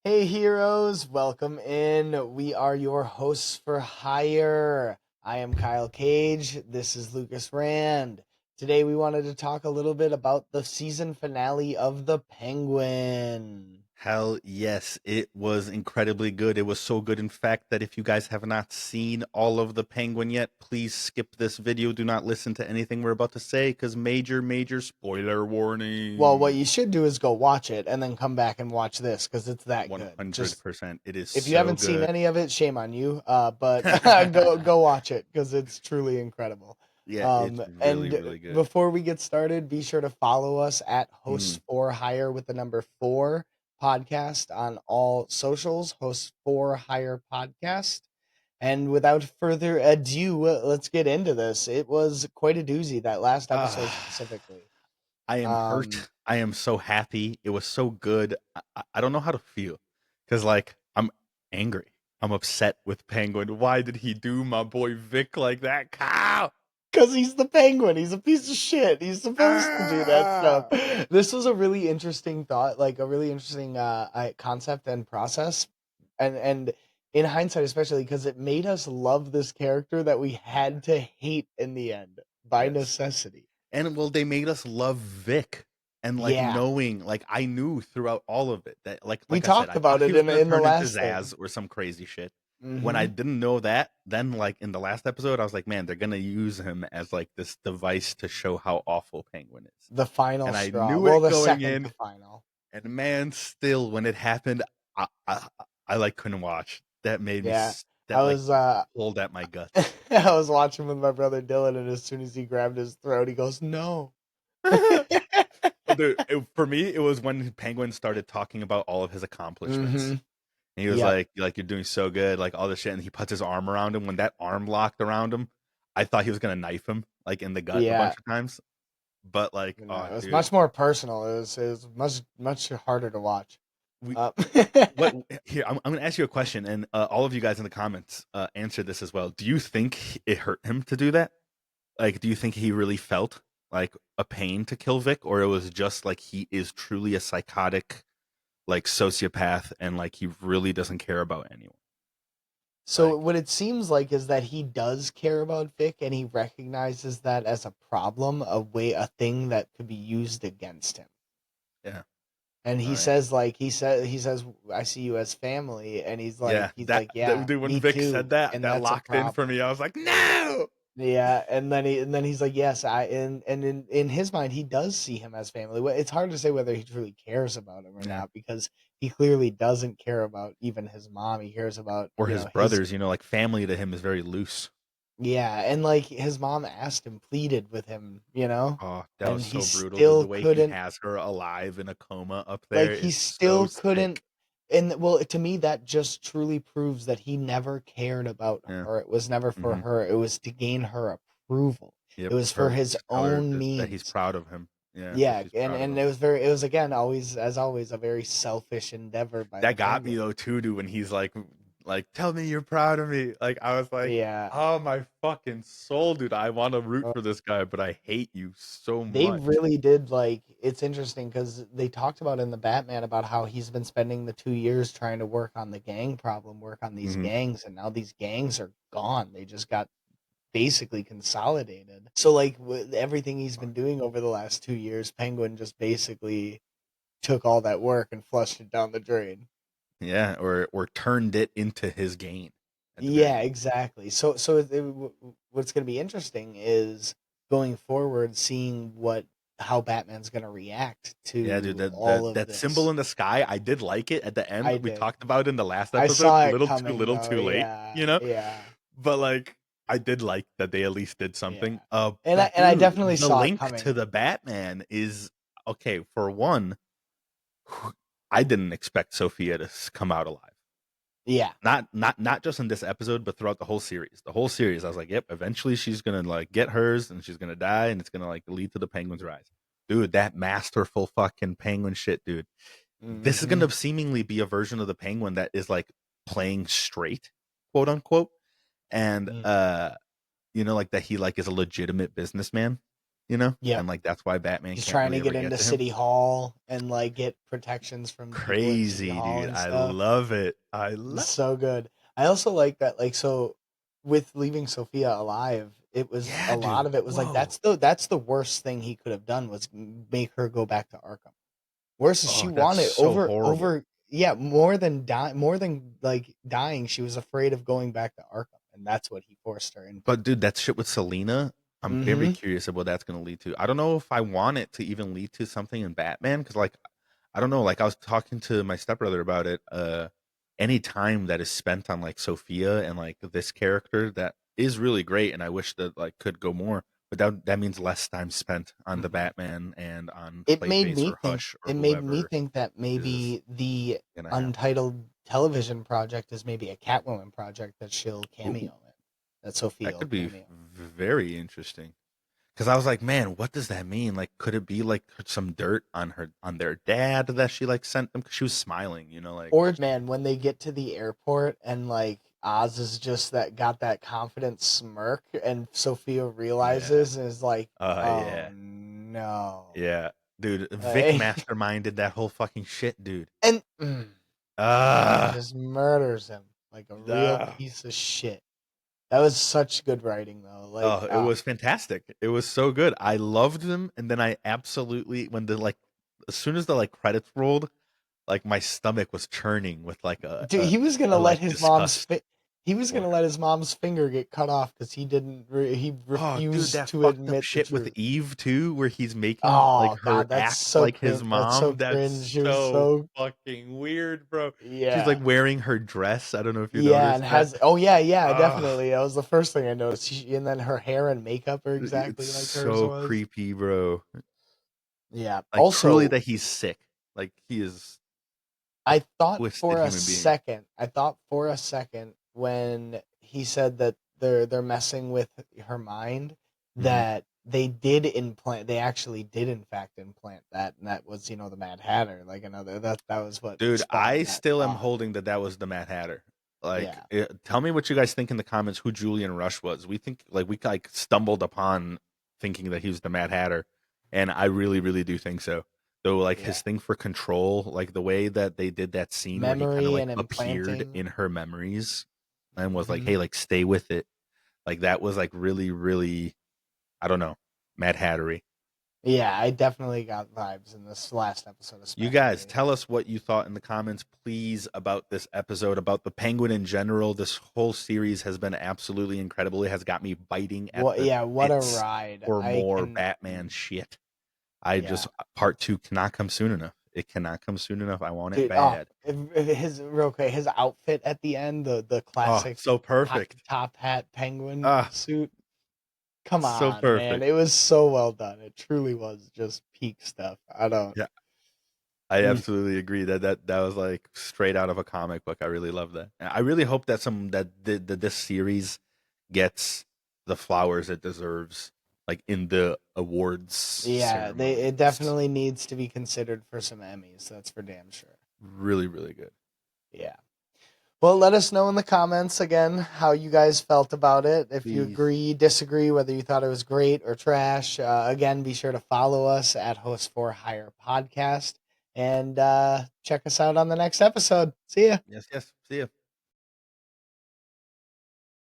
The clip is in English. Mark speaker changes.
Speaker 1: Hey heroes, welcome in. We are your hosts for hire. I am Kyle Cage. This is Lucas Rand. Today we wanted to talk a little bit about the season finale of The Penguin.
Speaker 2: Hell yes, it was incredibly good. It was so good, in fact, that if you guys have not seen all of The Penguin yet, please skip this video. Do not listen to anything we're about to say, because major spoiler
Speaker 1: Well, what
Speaker 2: warning.
Speaker 1: you should do is go watch it and then come back and watch this because it's that good. Just
Speaker 2: 100%. It is
Speaker 1: if you
Speaker 2: so
Speaker 1: haven't seen
Speaker 2: good.
Speaker 1: any of it, shame on you. But go watch it because it's truly incredible.
Speaker 2: Yeah, it's really,
Speaker 1: And
Speaker 2: really good.
Speaker 1: before we get started, be sure to follow us at
Speaker 2: Mm.
Speaker 1: Hosts4Hire with the number 4 podcast on all socials. Hosts4HirePodcast. And without further ado, let's get into this. It was quite a doozy, that last episode
Speaker 2: Ah,
Speaker 1: specifically.
Speaker 2: I am
Speaker 1: Um,
Speaker 2: hurt. I am so happy. It was so good. I don't know how to feel, because I'm angry. I'm upset with Penguin. Why did he do my boy Vic like that? Cow!
Speaker 1: Because he's the Penguin. He's a piece of shit. He's supposed to do that stuff.
Speaker 2: Ah!
Speaker 1: This was a really interesting thought, like a really interesting concept and process. And in hindsight, especially because it made us love this character that we
Speaker 2: Yeah.
Speaker 1: had to hate in the end by
Speaker 2: Yes.
Speaker 1: necessity.
Speaker 2: And well, they made us love Vic. And
Speaker 1: Yeah.
Speaker 2: knowing, I knew throughout all of it that
Speaker 1: We
Speaker 2: like I said,
Speaker 1: talked
Speaker 2: I thought
Speaker 1: about
Speaker 2: he
Speaker 1: it
Speaker 2: was gonna
Speaker 1: in the
Speaker 2: turn into
Speaker 1: last
Speaker 2: Zaz
Speaker 1: thing.
Speaker 2: or some crazy shit. When I
Speaker 1: Hmm.
Speaker 2: didn't know that, then in the last episode, I was like, man, they're gonna use him as like this device to show how awful Penguin is.
Speaker 1: The final
Speaker 2: And I
Speaker 1: straw.
Speaker 2: knew
Speaker 1: Well,
Speaker 2: it
Speaker 1: the
Speaker 2: going
Speaker 1: second to
Speaker 2: in.
Speaker 1: final.
Speaker 2: And man, still when it happened, I like couldn't watch. That made me
Speaker 1: Yeah. I
Speaker 2: that like
Speaker 1: was
Speaker 2: pulled at my guts.
Speaker 1: I was watching with my brother Dylan, and as soon as he grabbed his throat, he goes, "No."
Speaker 2: Oh, dude, for me, it was when Penguin started talking about all of his accomplishments.
Speaker 1: Mm-hmm.
Speaker 2: And he was
Speaker 1: Yep.
Speaker 2: like you're doing so good, like all this shit. And he puts his arm around him. When that arm locked around him, I thought he was gonna knife him like in the gut a
Speaker 1: Yeah.
Speaker 2: bunch of times. But
Speaker 1: No,
Speaker 2: oh,
Speaker 1: it was
Speaker 2: dude,
Speaker 1: much more personal. It was much harder to watch.
Speaker 2: we
Speaker 1: Uh,
Speaker 2: what here? I'm gonna ask you a question, and all of you guys in the comments answer this as well. Do you think it hurt him to do that? Like, do you think he really felt like a pain to kill Vic, or it was just like he is truly a psychotic, like sociopath, and like he really doesn't care about anyone?
Speaker 1: so
Speaker 2: Like,
Speaker 1: what it seems like is that he does care about Vic, and he recognizes that as a problem, a thing that could be used against him.
Speaker 2: yeah,
Speaker 1: And
Speaker 2: all
Speaker 1: he
Speaker 2: right,
Speaker 1: says he says I see you as family, and
Speaker 2: yeah.
Speaker 1: he's
Speaker 2: That,
Speaker 1: like yeah,
Speaker 2: dude, when
Speaker 1: me
Speaker 2: Vic
Speaker 1: too,
Speaker 2: said that,
Speaker 1: and
Speaker 2: that
Speaker 1: that's a
Speaker 2: locked in for
Speaker 1: problem.
Speaker 2: me. I was like, no.
Speaker 1: Yeah, and then he's like, yes, and in his mind, he does see him as family. It's hard to say whether he truly cares about him or
Speaker 2: Yeah,
Speaker 1: not because he clearly doesn't care about even his mom. He cares about
Speaker 2: or his
Speaker 1: his
Speaker 2: brothers. Like family to him is very loose.
Speaker 1: yeah, and like his mom asked him, pleaded with him,
Speaker 2: Oh, that was
Speaker 1: and he
Speaker 2: so brutal. The
Speaker 1: still
Speaker 2: way he
Speaker 1: couldn't
Speaker 2: has her alive in a coma up
Speaker 1: like
Speaker 2: there
Speaker 1: he
Speaker 2: is so
Speaker 1: still couldn't.
Speaker 2: sick.
Speaker 1: And well, to me, that just truly proves that he never cared about
Speaker 2: Yeah.
Speaker 1: her. It was never for
Speaker 2: Mm-hmm.
Speaker 1: her. It was to gain her approval. It
Speaker 2: Yep.
Speaker 1: was for
Speaker 2: For
Speaker 1: his
Speaker 2: to tell her
Speaker 1: own
Speaker 2: that he's
Speaker 1: means.
Speaker 2: proud of him. Yeah, that
Speaker 1: Yeah,
Speaker 2: she's proud of
Speaker 1: and
Speaker 2: him.
Speaker 1: it was again always as always a very selfish endeavor by the
Speaker 2: That got me
Speaker 1: penguin.
Speaker 2: though too, dude. When he's like, tell me you're proud of me. Like I was like,
Speaker 1: Yeah.
Speaker 2: oh my fucking soul, dude. I want to root for this guy, but I hate you so
Speaker 1: They
Speaker 2: much.
Speaker 1: really did like it's interesting because they talked about in the Batman about how he's been spending the 2 years trying to work on the gang problem, work on these
Speaker 2: Hmm.
Speaker 1: gangs, and now these gangs are gone. They just got basically consolidated. So like with everything he's been doing over the last 2 years, Penguin just basically took all that work and flushed it down the drain.
Speaker 2: Yeah, or turned it into his gain at the very
Speaker 1: Yeah,
Speaker 2: least.
Speaker 1: exactly. What's going to be interesting is going forward, seeing what how Batman's going to react
Speaker 2: Yeah, dude,
Speaker 1: to
Speaker 2: that
Speaker 1: all of
Speaker 2: that symbol
Speaker 1: this.
Speaker 2: in the sky, I did like it at the end.
Speaker 1: I
Speaker 2: We
Speaker 1: did.
Speaker 2: talked about it in the last
Speaker 1: I
Speaker 2: episode.
Speaker 1: saw
Speaker 2: A
Speaker 1: it
Speaker 2: little too
Speaker 1: coming
Speaker 2: little,
Speaker 1: though.
Speaker 2: too late,
Speaker 1: Yeah, yeah,
Speaker 2: But I did like that they at least did
Speaker 1: yeah.
Speaker 2: something.
Speaker 1: And
Speaker 2: But
Speaker 1: I
Speaker 2: dude,
Speaker 1: definitely
Speaker 2: the
Speaker 1: saw it
Speaker 2: link to
Speaker 1: coming.
Speaker 2: the Batman is okay. For one, I didn't expect Sophia to come out alive.
Speaker 1: Yeah.
Speaker 2: Not just in this episode, but throughout the whole series. The whole series, I was like, yep, eventually she's gonna like get hers and she's gonna die and it's gonna like lead to the Penguin's rise. Dude, that masterful fucking penguin shit, dude. This is
Speaker 1: Hmm.
Speaker 2: gonna seemingly be a version of the Penguin that is like playing straight, quote unquote. And like that he like is a legitimate businessman.
Speaker 1: Yep.
Speaker 2: and like that's why Batman
Speaker 1: She's
Speaker 2: can't
Speaker 1: trying
Speaker 2: really
Speaker 1: to
Speaker 2: ever
Speaker 1: get
Speaker 2: get
Speaker 1: into
Speaker 2: to him.
Speaker 1: City Hall and like get protections from people in City
Speaker 2: Crazy,
Speaker 1: Hall
Speaker 2: dude.
Speaker 1: and
Speaker 2: I
Speaker 1: stuff.
Speaker 2: love it.
Speaker 1: It's so good. I also like that, like, so with leaving Sophia alive, it was
Speaker 2: Yeah,
Speaker 1: a lot
Speaker 2: dude.
Speaker 1: of it was like
Speaker 2: Whoa.
Speaker 1: that's the worst thing he could have done was make her go back to Arkham. Worse is she
Speaker 2: Oh, that's
Speaker 1: wanted
Speaker 2: so horrible.
Speaker 1: yeah, more than like dying, she was afraid of going back to Arkham, and that's what he forced her into.
Speaker 2: But dude, that shit with Selena, I'm very
Speaker 1: Mm-hmm.
Speaker 2: curious of what that's going to lead to. I don't know if I want it to even lead to something in Batman because, like, I don't know. Like, I was talking to my stepbrother about it. Any time that is spent on like Sophia and like this character that is really great, and I wish that like could go more. But that means less time spent on the
Speaker 1: Mm-hmm.
Speaker 2: Batman and on Clayface or Hush or
Speaker 1: It made me
Speaker 2: whoever
Speaker 1: think that
Speaker 2: is
Speaker 1: maybe the
Speaker 2: gonna happen.
Speaker 1: untitled television project is maybe a Catwoman project that she'll
Speaker 2: Ooh,
Speaker 1: cameo in. That Sophia
Speaker 2: that
Speaker 1: will
Speaker 2: could be
Speaker 1: cameo.
Speaker 2: very interesting. Because I was like, man, what does that mean? Like, could it be like some dirt on their dad that she like sent them? Because she was smiling, like.
Speaker 1: Or man, when they get to the airport and like Oz is just that got that confident smirk and Sophia
Speaker 2: Yeah.
Speaker 1: realizes and is like, "Oh
Speaker 2: Yeah.
Speaker 1: no."
Speaker 2: Yeah. Dude, Vic
Speaker 1: Like,
Speaker 2: masterminded that whole fucking shit, dude.
Speaker 1: and
Speaker 2: Ah.
Speaker 1: just murders him like a real
Speaker 2: Ah.
Speaker 1: piece of shit. That was such good writing though. Like,
Speaker 2: Oh, it was fantastic. It was so good. I loved them, and then I absolutely when the like as soon as the like credits rolled, like my stomach was churning with like
Speaker 1: dude, he was gonna
Speaker 2: a
Speaker 1: let
Speaker 2: like
Speaker 1: his
Speaker 2: disgust
Speaker 1: he was
Speaker 2: for
Speaker 1: gonna
Speaker 2: her.
Speaker 1: let his mom's finger get cut off because he
Speaker 2: Oh, dude,
Speaker 1: refused
Speaker 2: that
Speaker 1: to
Speaker 2: fucked up
Speaker 1: admit the
Speaker 2: shit with
Speaker 1: truth.
Speaker 2: Eve too, where he's making like
Speaker 1: Oh
Speaker 2: her
Speaker 1: god, that's
Speaker 2: act
Speaker 1: so
Speaker 2: like his
Speaker 1: cringe. That's so
Speaker 2: mom.
Speaker 1: cringe.
Speaker 2: That's
Speaker 1: She was
Speaker 2: so
Speaker 1: so
Speaker 2: fucking weird, bro. She's like
Speaker 1: yeah.
Speaker 2: wearing her dress. I don't know if you
Speaker 1: Yeah, and
Speaker 2: noticed that.
Speaker 1: has oh yeah, yeah,
Speaker 2: Ah,
Speaker 1: definitely. That was the first thing I noticed. And then her hair and makeup are
Speaker 2: it's
Speaker 1: exactly like hers
Speaker 2: so
Speaker 1: was.
Speaker 2: creepy, bro.
Speaker 1: Yeah.
Speaker 2: Like truly
Speaker 1: Also,
Speaker 2: that he's sick. Like he is a twisted human being.
Speaker 1: I thought for a second when he said that they're messing with her mind
Speaker 2: Hmm.
Speaker 1: that they actually did in fact implant that, and that was, the Mad Hatter, like another that was what
Speaker 2: Dude,
Speaker 1: spawned
Speaker 2: I
Speaker 1: that
Speaker 2: still am
Speaker 1: thought.
Speaker 2: holding that was the Mad Hatter. Like,
Speaker 1: Yeah.
Speaker 2: tell me what you guys think in the comments. Who Julian Rush was? We think like we like stumbled upon thinking that he was the Mad Hatter, and I really, really do think so. Though, like
Speaker 1: Yeah.
Speaker 2: his thing for control, like the way that they did that scene where he kind of
Speaker 1: Memory
Speaker 2: like
Speaker 1: and
Speaker 2: appeared
Speaker 1: implanting.
Speaker 2: in her memories and was like,
Speaker 1: Hmm.
Speaker 2: "Hey, like stay with it." Like that was like really, really, I don't know, Mad Hattery.
Speaker 1: Yeah, I definitely got vibes in this last episode,
Speaker 2: You guys,
Speaker 1: especially.
Speaker 2: tell us what you thought in the comments, please, about this episode, about the Penguin in general. This whole series has been absolutely incredible. It has got me biting at
Speaker 1: What?
Speaker 2: the
Speaker 1: Yeah, what a
Speaker 2: bits
Speaker 1: ride!
Speaker 2: for
Speaker 1: I
Speaker 2: more
Speaker 1: can.
Speaker 2: Batman shit. I
Speaker 1: Yeah,
Speaker 2: just, part two cannot come soon enough. It cannot come soon enough. I want it
Speaker 1: dude. Oh,
Speaker 2: bad.
Speaker 1: if his real quick, his outfit at the end, the
Speaker 2: Oh,
Speaker 1: classic
Speaker 2: so perfect.
Speaker 1: top hat penguin
Speaker 2: Ah,
Speaker 1: suit. Come
Speaker 2: so
Speaker 1: on, man!
Speaker 2: perfect.
Speaker 1: It was so well done. It truly was just peak stuff. I don't.
Speaker 2: Yeah, I
Speaker 1: Mm.
Speaker 2: absolutely agree that was like straight out of a comic book. I really love that. I really hope that that this series gets the flowers it deserves, like in the awards
Speaker 1: Yeah, it
Speaker 2: ceremonies.
Speaker 1: definitely needs to be considered for some Emmys. That's for damn sure.
Speaker 2: Really, really good.
Speaker 1: Yeah. Well, let us know in the comments again how you guys felt about it. If you
Speaker 2: Please.
Speaker 1: agree, disagree, whether you thought it was great or trash. Again, be sure to follow us at Hosts4HirePodcast and check us out on the next episode. See ya.
Speaker 2: Yes, yes. See ya.